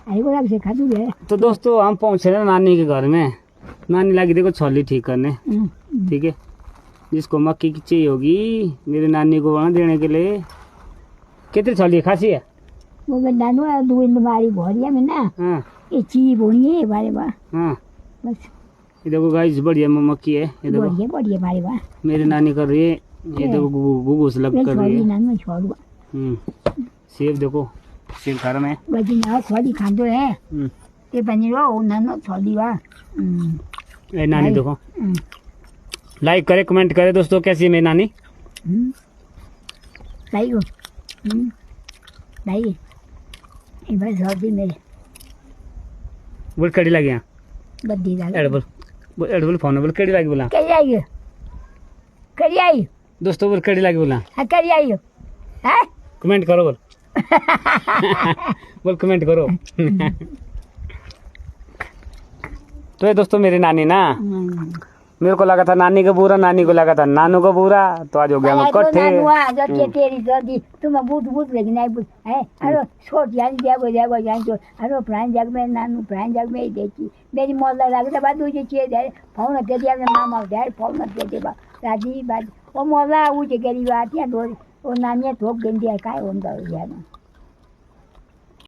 तो दोस्तों हम पहुंचे ना नानी के घर में। नानी लगी देखो छली ठीक करने। ठीक है, जिसको मक्की की चाहिए होगी मेरी नानी को बना देने के लिए। कितनी छली खासी है वो नानो दो इन बारी भरिया में ना। हाँ ये चीज बोनी है बारे बा। हाँ बस ये देखो गाइस बढ़िया मक्की है। ये देखो बढ़िया बढ़िया बारे बा। मेरी नानी कर रही है। ये देखो गुगुस लग कर रही है। नानो छोड़वा। सेब देखो सेब घर में बजी ना छोड़ी खांदो है। ते बनी रो नानो छोड़ी बा। ए नानी देखो लाइक करे कमेंट करे दोस्तों कैसी है मेरी नानी। लाइक लाइक ये बस होती मेरे बोल कड़ी लगी यहाँ बद्दी लगी एडबल फोन बोल कड़ी लगी बोला करी आई दोस्तों बोल कड़ी लगी बोला हाँ करी आई है कमेंट करो बोल बोल कमेंट करो तो ये दोस्तों मेरी नानी ना मेरे को लगा था नानी का बुरा, नानी को लगा था नानू का बुरा, तो आज हो गया हम इकट्ठे। तेरी सर्दी तुम बूट लेकिन नहीं बूट है। अरे छोट जान जागो जान तो अरे प्राण जग में नानू प्राण जग में देखी मेरी मोला लगता बात मुझे चाहिए दे फोन दे दिया मामा दे फोन दे दे बा राजी बात वो मोला वो जे गरी बात या दो वो नानी ठोक गई है काय होंदा यार।